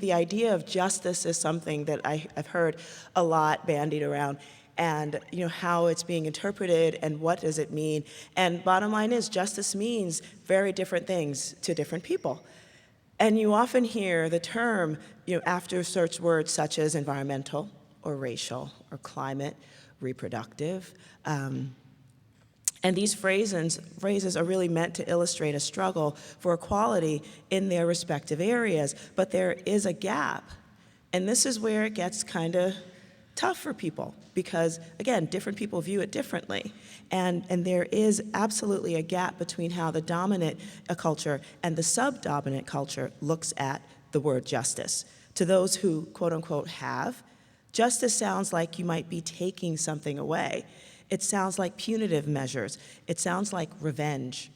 The idea of justice is something that I've heard a lot bandied around, and how it's being interpreted and what does it mean. And bottom line is, justice means very different things to different people. And you often hear the term, after search words such as environmental or racial or climate, reproductive. And these phrases are really meant to illustrate a struggle for equality in their respective areas. But there is a gap. And this is where it gets kind of tough for people because, again, different people view it differently. And there is absolutely a gap between how the dominant culture and the subdominant culture looks at the word justice. To those who, quote unquote, have, justice sounds like you might be taking something away. It sounds like punitive measures. It sounds like revenge,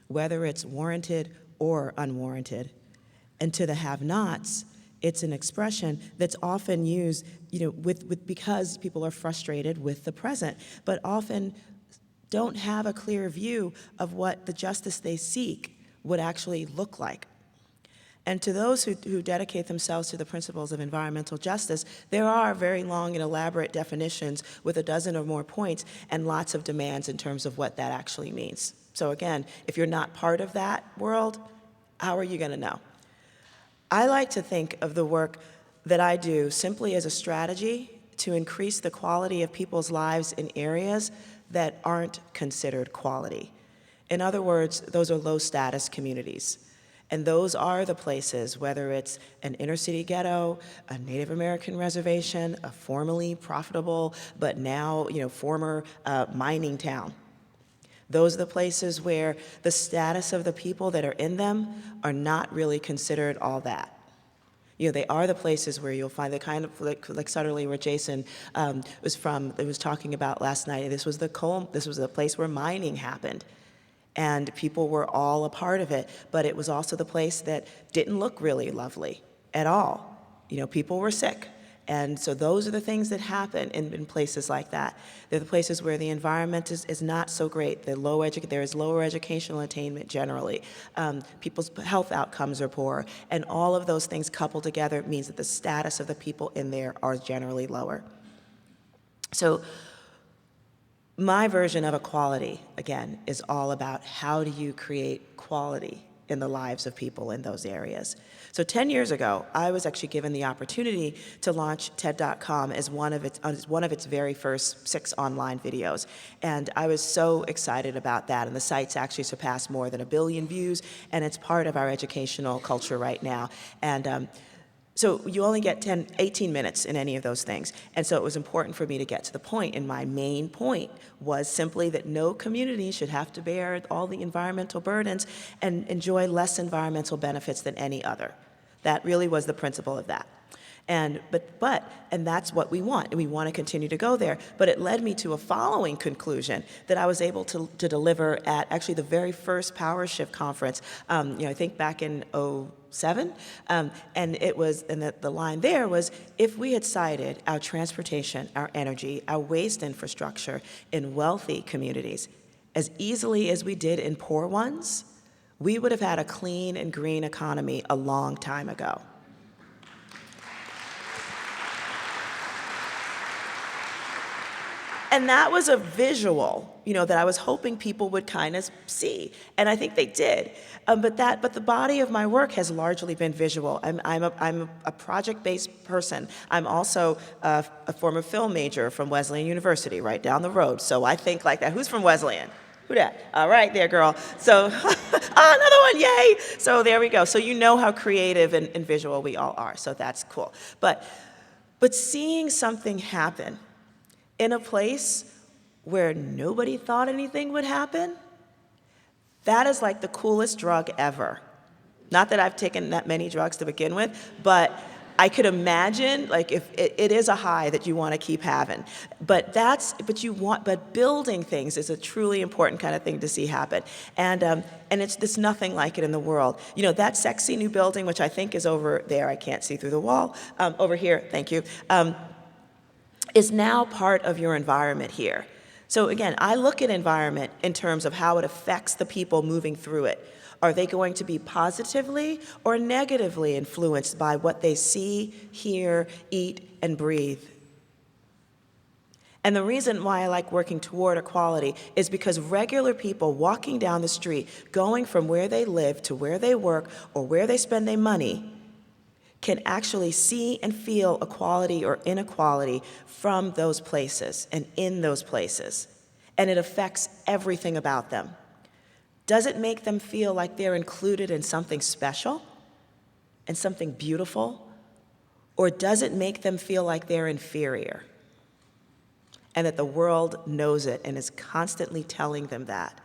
whether it's warranted or unwarranted. And to the have-nots, it's an expression that's often used, because people are frustrated with the present, but often don't have a clear view of what the justice they seek would actually look like. And to those who dedicate themselves to the principles of environmental justice, there are very long and elaborate definitions with a dozen or more points and lots of demands in terms of what that actually means. So again, if you're not part of that world, how are you going to know? I like to think of the work that I do simply as a strategy to increase the quality of people's lives in areas that aren't considered quality. In other words, those are low-status communities. And those are the places, whether it's an inner-city ghetto, a Native American reservation, a formerly profitable but now, former mining town. Those are the places where the status of the people that are in them are not really considered all that. They are the places where you'll find the kind of, like Sutterly, where Jason was talking about last night. This was the place where mining happened. And people were all a part of it, but it was also the place that didn't look really lovely at all. People were sick. And so those are the things that happen in places like that. They're the places where the environment is not so great. There is lower educational attainment generally. People's health outcomes are poor. And all of those things coupled together means that the status of the people in there are generally lower. So my version of equality, again, is all about how do you create quality in the lives of people in those areas. So 10 years ago, I was actually given the opportunity to launch TED.com as one of its very first 6 online videos. And I was so excited about that. And the site's actually surpassed more than 1 billion views, and it's part of our educational culture right now. And so you only get 18 minutes in any of those things. And so it was important for me to get to the point, and my main point was simply that no community should have to bear all the environmental burdens and enjoy less environmental benefits than any other. That really was the principle of that. And that's what we want, and we want to continue to go there. But it led me to a following conclusion that I was able to deliver at actually the very first Power Shift conference, I think back in 2007, and the line there was, if we had sited our transportation, our energy, our waste infrastructure in wealthy communities as easily as we did in poor ones, we would have had a clean and green economy a long time ago. And that was a visual, that I was hoping people would kind of see, and I think they did. But the body of my work has largely been visual. I'm a project-based person. I'm also a former film major from Wesleyan University, right down the road. So I think like that. Who's from Wesleyan? Who dat? All right, there, girl. So another one, yay! So there we go. So you know how creative and visual we all are. So that's cool. But seeing something happen in a place where nobody thought anything would happen, that is like the coolest drug ever. Not that I've taken that many drugs to begin with, but I could imagine, like, if it is a high that you want to keep having. But building things is a truly important kind of thing to see happen. And there's nothing like it in the world. That sexy new building, which I think is over there, I can't see through the wall, over here, thank you, is now part of your environment here. So again, I look at environment in terms of how it affects the people moving through it. Are they going to be positively or negatively influenced by what they see, hear, eat, and breathe? And the reason why I like working toward equality is because regular people walking down the street, going from where they live to where they work or where they spend their money, can actually see and feel equality or inequality from those places and in those places. And it affects everything about them. Does it make them feel like they're included in something special and something beautiful? Or does it make them feel like they're inferior and that the world knows it and is constantly telling them that?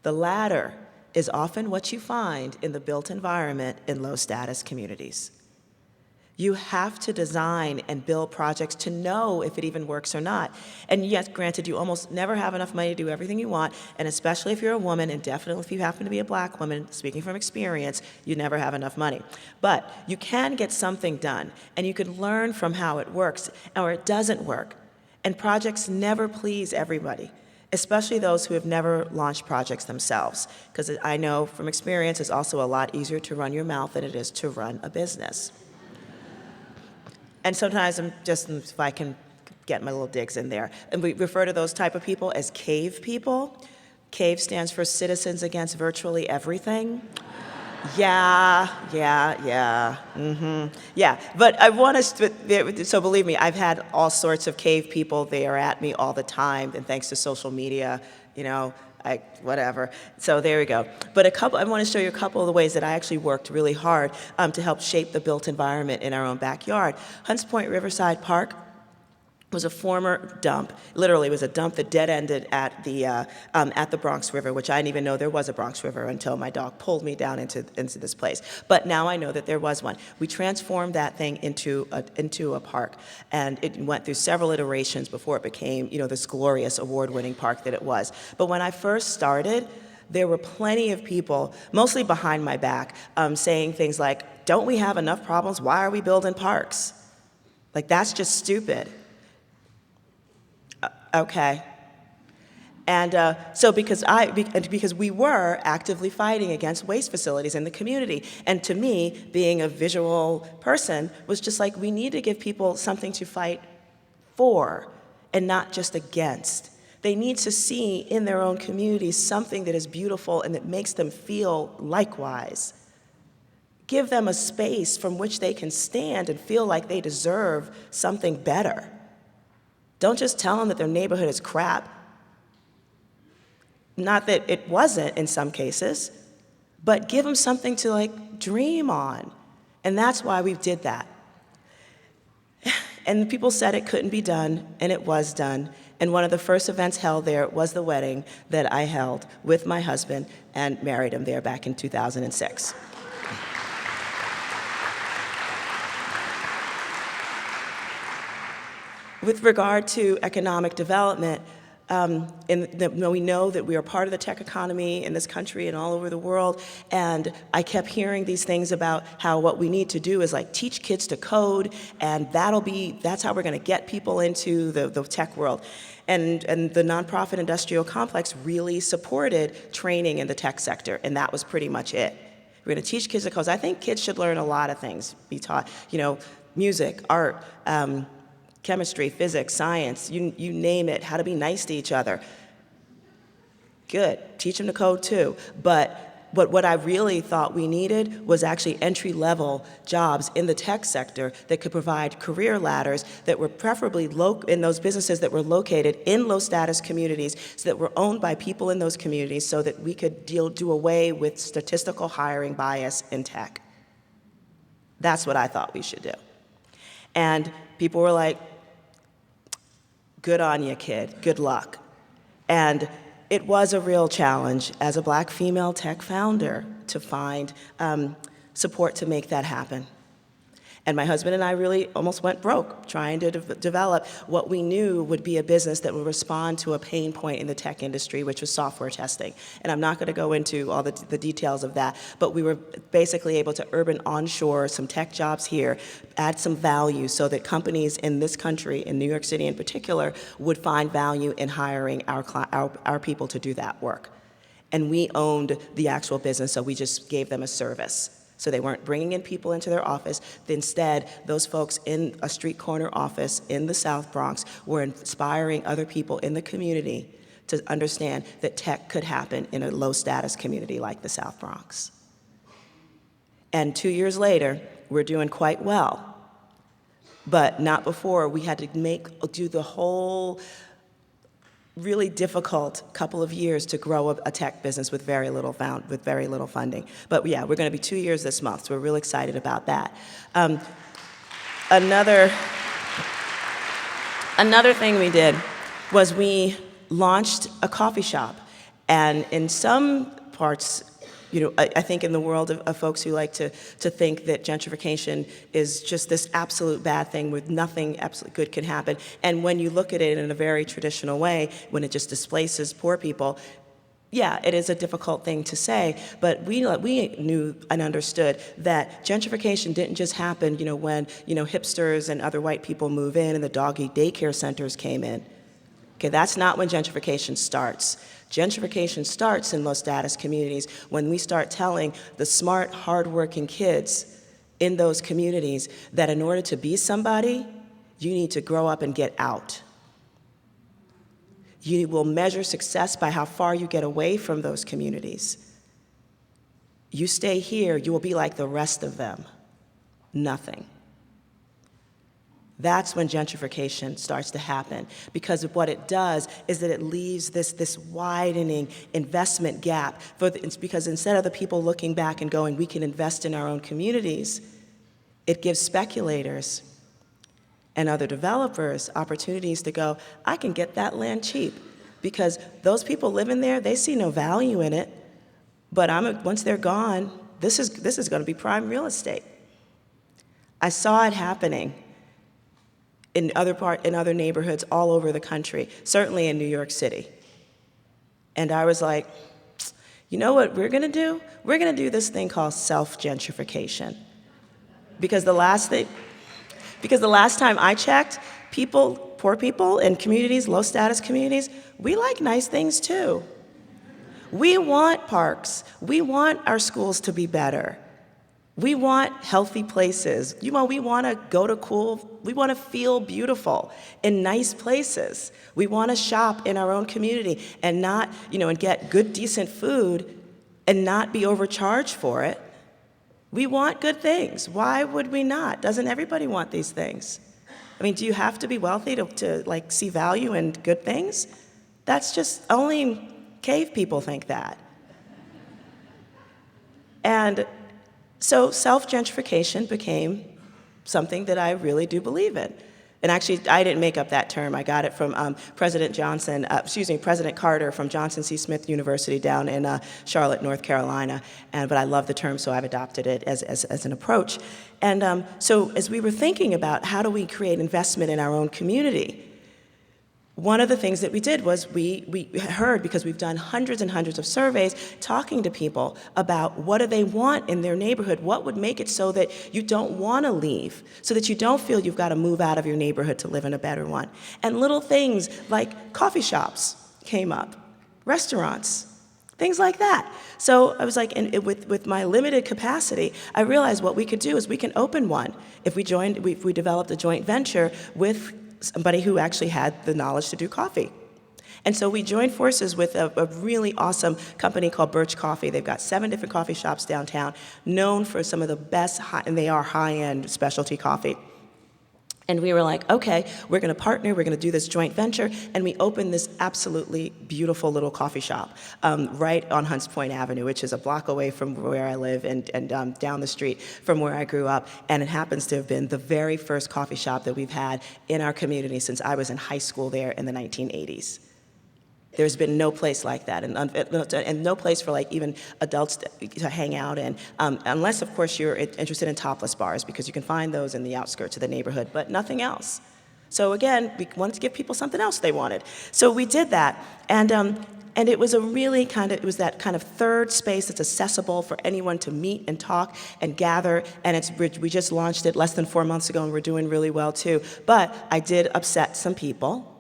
The latter is often what you find in the built environment in low-status communities. You have to design and build projects to know if it even works or not. And yes, granted, you almost never have enough money to do everything you want, and especially if you're a woman, and definitely if you happen to be a black woman, speaking from experience, you never have enough money. But you can get something done, and you can learn from how it works or it doesn't work. And projects never please everybody, especially those who have never launched projects themselves, because I know from experience it's also a lot easier to run your mouth than it is to run a business. And sometimes I'm just, if I can get my little digs in there, and we refer to those type of people as CAVE people. CAVE stands for Citizens Against Virtually Everything. Yeah, but I want to, so believe me, I've had all sorts of CAVE people. They are at me all the time, and thanks to social media, you know, whatever. So there we go. But I want to show you a couple of the ways that I actually worked really hard to help shape the built environment in our own backyard. Hunts Point Riverside Park was a former dump. Literally, it was a dump that dead-ended at the Bronx River, which I didn't even know there was a Bronx River until my dog pulled me down into this place. But now I know that there was one. We transformed that thing into a park, and it went through several iterations before it became, you know, this glorious award-winning park that it was. But when I first started, there were plenty of people, mostly behind my back, saying things like, "Don't we have enough problems? Why are we building parks? Like, that's just stupid." Okay. And so because we were actively fighting against waste facilities in the community, and to me, being a visual person, was just like, we need to give people something to fight for and not just against. They need to see in their own communities something that is beautiful and that makes them feel likewise. Give them a space from which they can stand and feel like they deserve something better. Don't just tell them that their neighborhood is crap. Not that it wasn't in some cases, but give them something to like dream on. And that's why we did that. And people said it couldn't be done, and it was done. And one of the first events held there was the wedding that I held with my husband and married him there back in 2006. With regard to economic development, we know that we are part of the tech economy in this country and all over the world, and I kept hearing these things about how what we need to do is like teach kids to code, and that's how we're going to get people into the tech world. And the nonprofit industrial complex really supported training in the tech sector, and that was pretty much it. We're going to teach kids to code. I think kids should learn a lot of things, be taught, you know, music, art, chemistry, physics, science, you name it, how to be nice to each other. Good, teach them to code too. But what I really thought we needed was actually entry-level jobs in the tech sector that could provide career ladders that were preferably in those businesses that were located in low-status communities, so that were owned by people in those communities, so that we could do away with statistical hiring bias in tech. That's what I thought we should do. And people were like, good on you, kid, good luck. And it was a real challenge as a black female tech founder to find support to make that happen. And my husband and I really almost went broke trying to develop what we knew would be a business that would respond to a pain point in the tech industry, which was software testing. And I'm not going to go into all the details of that, but we were basically able to urban onshore some tech jobs here, add some value so that companies in this country, in New York City in particular, would find value in hiring our people to do that work. And we owned the actual business, so we just gave them a service. So they weren't bringing in people into their office. Instead, those folks in a street corner office in the South Bronx were inspiring other people in the community to understand that tech could happen in a low-status community like the South Bronx. And 2 years later, we're doing quite well. But not before we had to do the whole really difficult couple of years to grow a tech business with very little funding. But yeah, we're going to be 2 years this month, so we're really excited about that. Another thing we did was we launched a coffee shop, and in some parts, I think in the world of folks who like to think that gentrification is just this absolute bad thing where nothing absolute good can happen. And when you look at it in a very traditional way, when it just displaces poor people, yeah, it is a difficult thing to say, but we knew and understood that gentrification didn't just happen, when, hipsters and other white people move in and the doggy daycare centers came in. Okay, that's not when gentrification starts. Gentrification starts in low-status communities when we start telling the smart, hardworking kids in those communities that in order to be somebody, you need to grow up and get out. You will measure success by how far you get away from those communities. You stay here, you will be like the rest of them. Nothing. That's when gentrification starts to happen, because what it does is that it leaves this widening investment gap. Because instead of the people looking back and going, we can invest in our own communities, it gives speculators and other developers opportunities to go, I can get that land cheap, because those people living there, they see no value in it, but once they're gone, this is going to be prime real estate. I saw it happening in other neighborhoods all over the country, certainly in New York City. And I was like, you know what we're gonna do? We're gonna do this thing called self-gentrification. Because the last time I checked, poor people in communities, low-status communities, we like nice things too. We want parks. We want our schools to be better. We want healthy places. We want to go to we want to feel beautiful in nice places. We want to shop in our own community and not, and get good, decent food and not be overcharged for it. We want good things. Why would we not? Doesn't everybody want these things? I mean, do you have to be wealthy to see value in good things? That's just, only cave people think that. And so self-gentrification became something that I really do believe in. And actually, I didn't make up that term. I got it from President Carter from Johnson C. Smith University down in Charlotte, North Carolina. But I love the term, so I've adopted it as an approach. And so as we were thinking about how do we create investment in our own community, one of the things that we did was we heard, because we've done hundreds and hundreds of surveys talking to people about what do they want in their neighborhood, what would make it so that you don't want to leave, so that you don't feel you've got to move out of your neighborhood to live in a better one. And little things like coffee shops came up, restaurants, things like that. So I was like, and with my limited capacity, I realized what we could do is we can open one. If we developed a joint venture with somebody who actually had the knowledge to do coffee. And so we joined forces with a really awesome company called Birch Coffee. They've got 7 different coffee shops downtown, known for some of the best, and they are high-end specialty coffee. And we were like, okay, we're gonna partner, we're gonna do this joint venture, and we opened this absolutely beautiful little coffee shop right on Hunts Point Avenue, which is a block away from where I live and down the street from where I grew up. And it happens to have been the very first coffee shop that we've had in our community since I was in high school there in the 1980s. There's been no place like that, and no place for like even adults to hang out in, unless of course you're interested in topless bars, because you can find those in the outskirts of the neighborhood, but nothing else. So again, we wanted to give people something else they wanted. So we did that, and it was it was that kind of third space that's accessible for anyone to meet and talk and gather, and we just launched it less than 4 months ago, and we're doing really well too. But I did upset some people.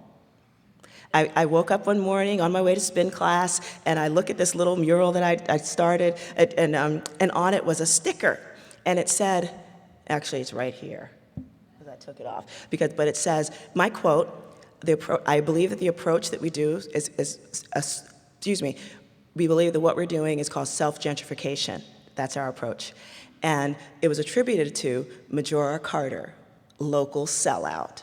I woke up one morning on my way to spin class, and I look at this little mural that I started, and on it was a sticker, and it said, actually it's right here, because I took it off, but it says, my quote, I believe that the approach that we do we believe that what we're doing is called self-gentrification. That's our approach. And it was attributed to Majora Carter, local sellout.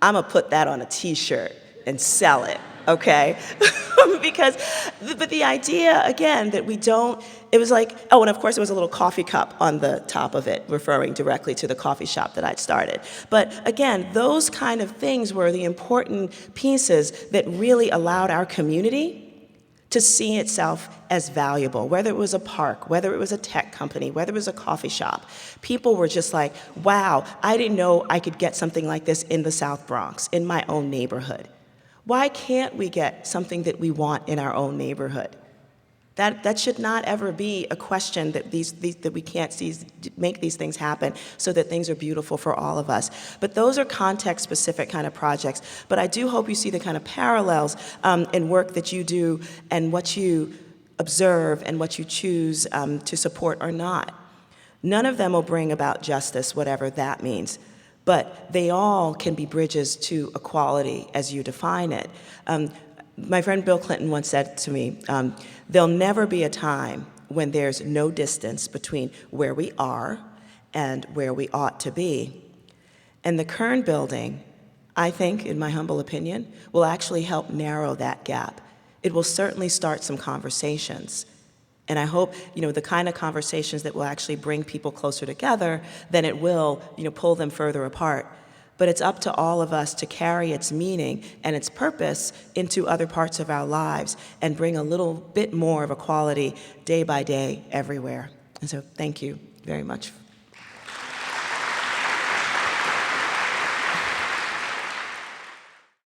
I'm gonna put that on a t-shirt and sell it, okay? But the idea, again, that it was like, oh, and of course there was a little coffee cup on the top of it, referring directly to the coffee shop that I'd started. But again, those kind of things were the important pieces that really allowed our community to see itself as valuable, whether it was a park, whether it was a tech company, whether it was a coffee shop. People were just like, wow, I didn't know I could get something like this in the South Bronx, in my own neighborhood. Why can't we get something that we want in our own neighborhood? That should not ever be a question that that we can't make these things happen so that things are beautiful for all of us. But those are context-specific kind of projects. But I do hope you see the kind of parallels in work that you do and what you observe and what you choose to support or not. None of them will bring about justice, whatever that means. But they all can be bridges to equality as you define it. My friend Bill Clinton once said to me, there'll never be a time when there's no distance between where we are and where we ought to be. And the Kern building, I think, in my humble opinion, will actually help narrow that gap. It will certainly start some conversations. And I hope, the kind of conversations that will actually bring people closer together than it will, pull them further apart. But it's up to all of us to carry its meaning and its purpose into other parts of our lives and bring a little bit more of equality day by day everywhere. And so thank you very much